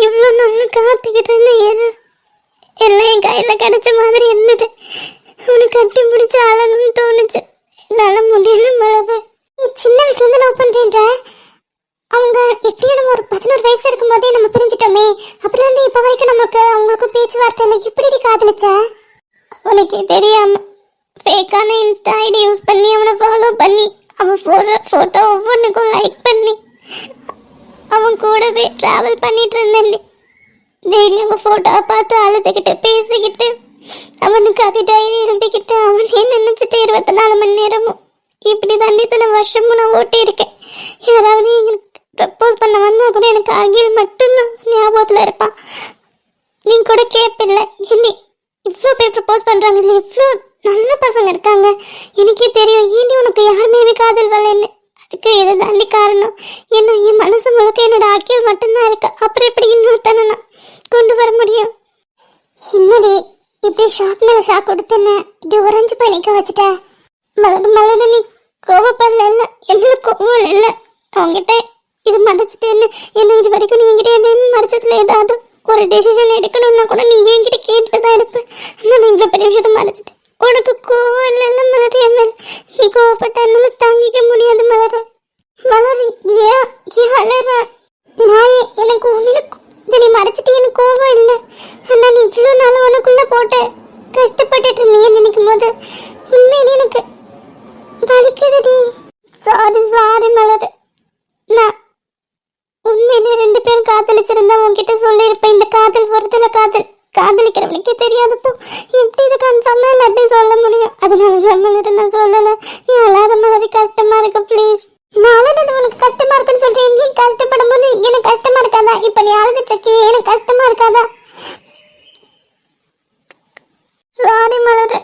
இவ்வளவு நாள் காத்துக்கிட்டு இருந்தேன். எல்லாம் என் கையில கிடைச்ச மாதிரி இருந்தது. அவனை கட்டி பிடிச்ச அழகுன்னு தோணுச்சு. என்னால முடியல மலரு. நீ சின்ன வயசுல இருந்து லவ் பண்றேன்ற. அவங்க எப்படியும் நம்ம ஒரு 11 வயசு இருக்கும் போதே நம்ம பிரிஞ்சிட்டோமே. அப்புறம் இருந்து இப்ப வரைக்கும் நமக்கு அவங்களுக்கும் பேச்சுவார்த்தை இல்லை. எப்படி காதலிச்ச? அவனுக்கு தெரியாம ஃபேக்கான இன்ஸ்டா ஐடி யூஸ் பண்ணி அவனை ஃபாலோ பண்ணி அவன் போட்டோ ஒவ்வொன்றுக்கும் லைக் பண்ணி அவன் கூடவே டிராவல் பண்ணிட்டு இருந்தேன். டெய்லி அவன் போட்டோவை பார்த்து அழுதுகிட்டு பேசிக்கிட்டு அவனுக்கு டைரி எழுதிக்கிட்டு அவனே நினைச்சிட்டு 24 மணி நேரமும் இப்படி தாண்டி இத்தனை வருஷமும் நான் ஓட்டி இருக்கேன். யாராவது எங்களுக்கு ப்ரப்போஸ் பண்ண வந்தா கூட எனக்கு அகில் மட்டும்தான் ஞாபகத்துல இருப்பான். நீ கூட கேட்பில்ல, என்ன இவ்வளோ பேர் ப்ரப்போஸ் பண்றாங்க, இல்லை இவ்வளோ நல்ல பசங்க இருக்காங்க. எனக்கே தெரியும் ஏண்டி உனக்கு யாருமே காதல் வரலன்னு. அதுக்கு இதை தாண்டி காரணம். ஏன்னா என் மனசு முழுக்க என்னோட அகில் மட்டும்தான் இருக்கு. அப்புறம் எப்படி இன்னொருத்தனை நான் கொண்டு வர முடியும்? என்னடி இப்படி ஷாக் மேல ஷாக் கொடுத்தேன்னு இப்படி உறைஞ்சு போய் நிற்க வச்சுட்ட? மலர், நீ கோவப்படல, என்ன கோவம் இல்லை. அவங்ககிட்ட இது மறைச்சிட்டேன்னு என்ன இது வரைக்கும் நீ என்கிட்ட எதையுமே மறைச்சதுல ஏதாவது ஒரு டெசிஷன் எடுக்கணும்னா கூட நீ என்கிட்ட கேட்டுட்டு தான் எடுப்பேன். நான் இவ்வளோ பெரிய விஷயத்த மறைச்சிட்டேன். உனக்கு கோவம் இல்லைன்னா மலர், என் மேல் நீ கோவப்பட்ட என்னால தாங்கிக்க முடியாது மலர். மலர், ஏன் அலற? நான் எனக்கு உண்மையில இதை நீ மறைச்சிட்டு எனக்கு கோவம் இல்லை. ஆனா நீ இவ்வளோ நாள் உனக்குள்ள போட்டு கஷ்டப்பட்டுட்டு இருந்தீங்கன்னு நினைக்கும் போது உண்மையிலே எனக்கு வலிக்குதுடி. சாரி மலர். நான் உண்மையிலே 2 பேரும் காதலிச்சிருந்தா உன்கிட்ட சொல்லியிருப்பேன். இந்த காதல் ஒருதல காதலிக்கிறவனுக்கே தெரியாதப்போ எப்படி இதை கன்ஃபார்மா எல்லாத்தையும் சொல்ல முடியும்? அதனால மலர் நான் சொல்லலை. நீ அழாத மலர், கஷ்டமா இருக்கு ப்ளீஸ். நான் அழுது உனக்கு கஷ்டமா இருக்குன்னு சொல்றேன். நீ கஷ்டப்படும் போது எனக்கு கஷ்டமா இருக்காதா? இப்ப நீ அழுதுட்டு இருக்கே, எனக்கு கஷ்டமா இருக்காதா? சாரி மலர்,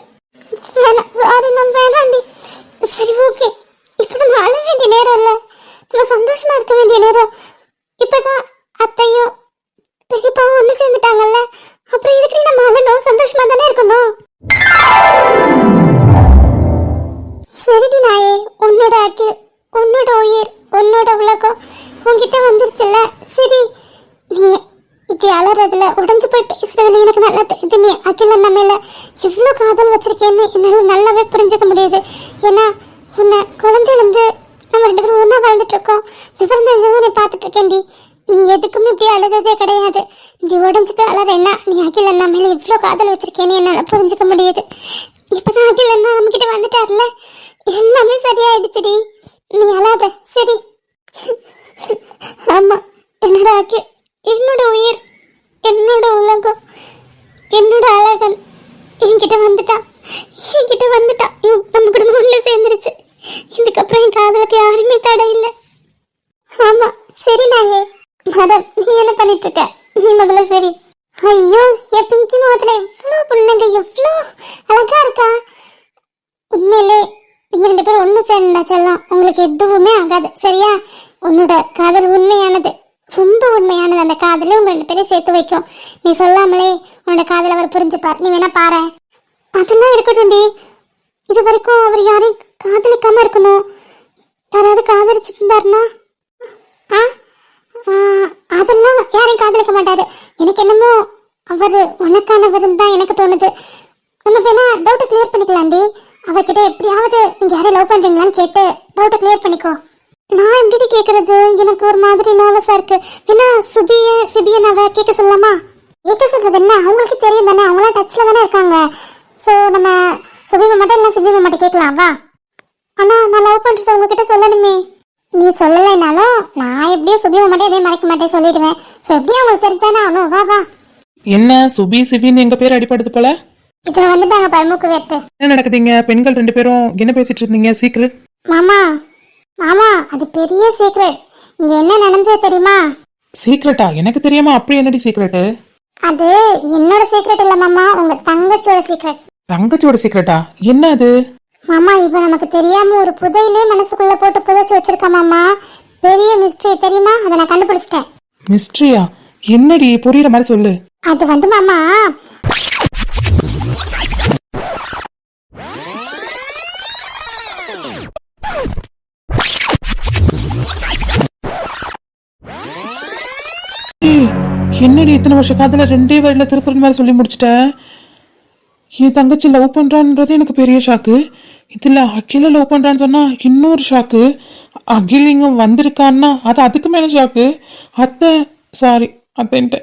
சாரி, நான் வேணாண்டி. சரி ஓகே, இப்ப நம்ம அழ வேண்டிய நேரம் இல்லை, நம்ம சந்தோஷமா இருக்க வேண்டிய நேரம். இப்பதான் அத்தையும் பெரியப்பாவும் ஒண்ணு சேர்ந்துட்டாங்கல்ல, அப்புறம் இதுக்கு நம்ம அழணும், சந்தோஷமா தானே இருக்கணும். சரிடி நாயே, உன்னோட அகில், உன்னோட உயிர், உன்னோட உலகம் உன்கிட்ட வந்துருச்சுல்ல. சரி, நீ இப்படி அலறதுல உடஞ்சு போய் பேசுறதுல எனக்கு நல்லா தெரியுது. நீ அகில் அண்ணா மேல எவ்வளோ காதல் வச்சிருக்கேன்னு என்னால் நல்லாவே புரிஞ்சுக்க முடியுது. ஏன்னா உன்னை குழந்தையிலேருந்து நம்ம 2 பேரும் ஒன்றா வாழ்ந்துட்டு இருக்கோம். விவரம் தெரிஞ்சதும் நீ பார்த்துட்டு இருக்கேன்டி. நீ எதுக்குமே இப்படி அழுததே கிடையாது. இப்படி உடஞ்சு போய் அலறேன்னா நீ அகில் அண்ணா மேல இவ்வளோ காதல் வச்சிருக்கேன்னு என்னால் புரிஞ்சுக்க முடியுது. இப்போதான் அகில் அண்ணா நம்மகிட்ட வந்துட்டார்ல, எல்லாமே சரியாயிடுச்சுடி. நீ அழாத சரி? ஆமா, என்னோட அகில், என்னோட உயிர், என்னோட உலகம், என்னோட அழகன் என்கிட்ட வந்துட்டான். என்கிட்ட வந்துட்டா. நம்ம குடும்பம் உள்ள சேர்ந்துருச்சு. இதுக்கப்புறம் என் காதலுக்கு யாருமே தடை இல்லை. ஆமா சரி நாயே. மேடம் நீ என்ன பண்ணிட்டு இருக்க? நீ முதல்ல சரி. ஐயோ என் பிங்கி முகத்துல எவ்வளோ புன்னகை, எவ்வளோ அழகா இருக்கா. உண்மையிலே நீங்க 2 பேரும் ஒண்ணு சேர்ந்தா செல்லம், உங்களுக்கு எதுவுமே ஆகாது சரியா? உன்னோட காதல் உண்மையானது, ரொம்ப உண்மையானது. அந்த காதலே உங்க 2 பேரையும் சேர்த்து வைக்கும். நீ சொல்லாமலே உன்னோட காதல் அவர் புரிஞ்சுப்பார். நீ வேணா பாரு. அதெல்லாம் இருக்கட்டும் டி. இது வரைக்கும் அவர் யாரையும் காதலிக்காம இருக்கணும். யாராவது காதலிச்சுட்டு இருந்தாருன்னா அதெல்லாம் யாரையும் காதலிக்க மாட்டாரு. எனக்கு என்னமோ அவர் உனக்கானவர் தான் எனக்கு தோணுது. நம்ம வேணா டவுட்டை கிளியர் பண்ணிக்கலாம்டி. அவர்கிட்ட எப்படியாவது நீங்க யாரையும் லவ் பண்றீங்களான்னு கேட்டு டவுட்டை கிளியர் பண்ணிக்கோ. நான் எப்படி கேட்கறது? எனக்கு ஒரு மாதிரி நர்வஸா இருக்கு. வேணா சிபியை நான் கேட்க சொல்லலாமா? கேட்க சொல்றது என்ன, அவங்களுக்கு தெரியும் தானே, அவங்களாம் டச்ல தானே இருக்காங்க. ஸோ நம்ம சுபிமா மட்டும் இல்லை சிபிமா மட்டும் கேட்கலாம் வா. ஆனா நான் லவ் பண்றது உங்ககிட்ட சொல்லணுமே. நீ சொல்லலைனாலும் நான் எப்படியும் சுபிமா மட்டும் எதையும் மறைக்க மாட்டேன் சொல்லிடுவேன். ஸோ எப்படியும் உங்களுக்கு தெரிஞ்சானே ஆகணும். வா வா. என்ன சுபி சிபின்னு எங்க பேர் அடிப்படுது போல? இதுல வந்துட்டாங்க பல்முக்கு வேட்டு. என்ன நடக்குதுங்க? பெண்கள் 2 பேரும் என்ன பேசிட்டு இருந்தீங்க? சீக்ரெட்? மாமா மாமா அது பெரிய சீக்ரெட். இங்க என்ன நடந்தது தெரியுமா? சீக்ரெட்டா? எனக்கு தெரியாம அப்படி என்னடி சீக்ரெட்டு? அது என்னோட சீக்ரெட் இல்ல மாமா, உங்க தங்கச்சியோட சீக்ரெட். தங்கச்சியோட சீக்ரெட்டா? என்ன அது? மாமா இவ நமக்கு தெரியாம ஒரு புதையிலே மனசுக்குள்ள போட்டு புதைச்சு வச்சிருக்கா மாமா. பெரிய மிஸ்ட்ரி தெரியுமா? அதை நான் கண்டுபிடிச்சிட்டேன். மிஸ்ட்ரியா? என்னடி புரியுற மாதிரி சொல்லு. அது வந்து மாமா என்னடி இத்தனை வருஷ காதல 2 வரையில திருக்குறள் மாதிரி சொல்லி முடிச்சிட்டேன். என் தங்கச்சி லவ் பண்றான்றது எனக்கு பெரிய ஷாக்கு. இதுல அகில லவ் பண்றான்னு சொன்னா இன்னொரு ஷாக்கு. அகில் இங்க வந்திருக்கான்னா அது அதுக்கு மேல ஷாக்கு. அத்தைன்ட்டு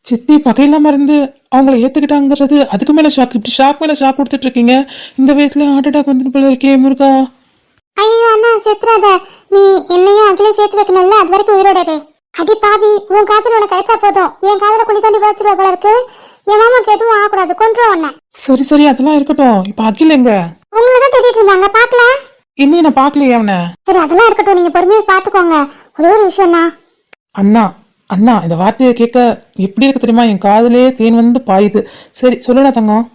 சித்தி பகையில்லாம இருந்து அவங்கள ஏத்துக்கிட்டாங்கிறது அதுக்கு மேல ஷாக். இப்படி ஷாக் மேல ஷாக் கொடுத்துட்டு இருக்கீங்க. இந்த வயசுல ஹார்ட் அட்டாக் வந்து போல இருக்கே முருகா. ஐயோ அண்ணா சேர்த்துறாத. நீ என்னையும் அகிலையும் சேர்த்து வைக்கணும்ல, அது வரைக்கும் உயிரோட இரு. அடி பாவி, உன் காதல் உனக்கு கிடைச்சா போதும். என் காதல குழி தாண்டி வச்சிருவா போல இருக்கு. என் மாமாக்கு எதுவும் ஆகக்கூடாது, கொன்றும் உன்னை. சரி அதெல்லாம் இருக்கட்டும். இப்ப அகில் எங்க? உங்களை தான் தேடிட்டு இருந்தாங்க, பாக்கல? இன்னும் நான் பாக்கலையே அவனை. சரி அதெல்லாம் இருக்கட்டும், நீங்க பொறுமையா பாத்துக்கோங்க. ஒரே ஒரு விஷயம்னா அண்ணா இந்த வார்த்தையை கேட்க எப்படி இருக்கு தெரியுமா? என் காதலே தேன் வந்து பாயுது. சரி சொல்லுடா தங்கம்.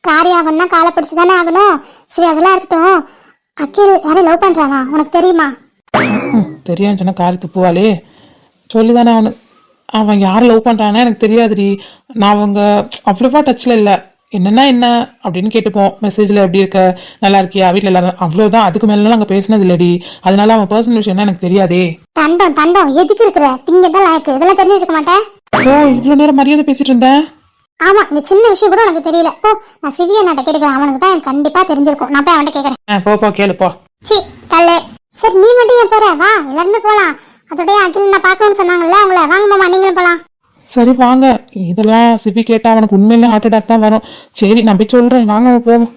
காரியம் ஆகணும்னா காலை பிடிச்சு தானே ஆகணும். சரி அதெல்லாம் இருக்கட்டும். அகில் யாரையும் லவ் பண்றானா உனக்கு தெரியுமா? தெரியும் சொன்னா காரி துப்புவாளே. சொல்லிதானே அவன் யாரை லவ் பண்றானா எனக்கு தெரியாதுடி. நான் அவங்க அவ்வளோவா டச்ல இல்லை. என்னன்னா என்ன அப்படின்னு கேட்டுப்போம். மெசேஜ்ல எப்படி இருக்க, நல்லா இருக்கியா, வீட்டில் எல்லாரும், அவ்வளோதான். அதுக்கு மேலாம் நாங்கள் பேசினது இல்லடி. அதனால அவன் பர்சனல் விஷயம்னா எனக்கு தெரியாதே. தண்டம் எதுக்கு இருக்கிற திங்க தான் லாய்க்கு, இதெல்லாம் தெரிஞ்சு வச்சுக்க மாட்டேன். ஓ இவ்வளோ நேரம் மரியாதை பேசிட்டு இருந்தேன். ஆமா இந்த சின்ன விஷயம் கூட எனக்கு தெரியல. போ நான் சிவிய நாட்ட கேட்கிறேன். அவனுக்கு தான் எனக்கு கண்டிப்பா தெரிஞ்சிருக்கும். நான் போய் அவன்கிட்ட கேட்கறேன். போ கேளு போ. சி தள்ளு. சரி நீ மட்டும் ஏன் போற? வா எல்லாருமே போலாம். அதோடய அகில் நான் பார்க்கணும்னு சொன்னாங்கல்ல, அவங்கள வாங்க மாமா நீங்களும் போலாம். சரி வாங்க. இதெல்லாம் சிவி கேட்டா அவனுக்கு உண்மையிலே ஹார்ட் அட்டாக் தான் வரும். சரி நான் போய் சொல்றேன், வாங்க போவோம்.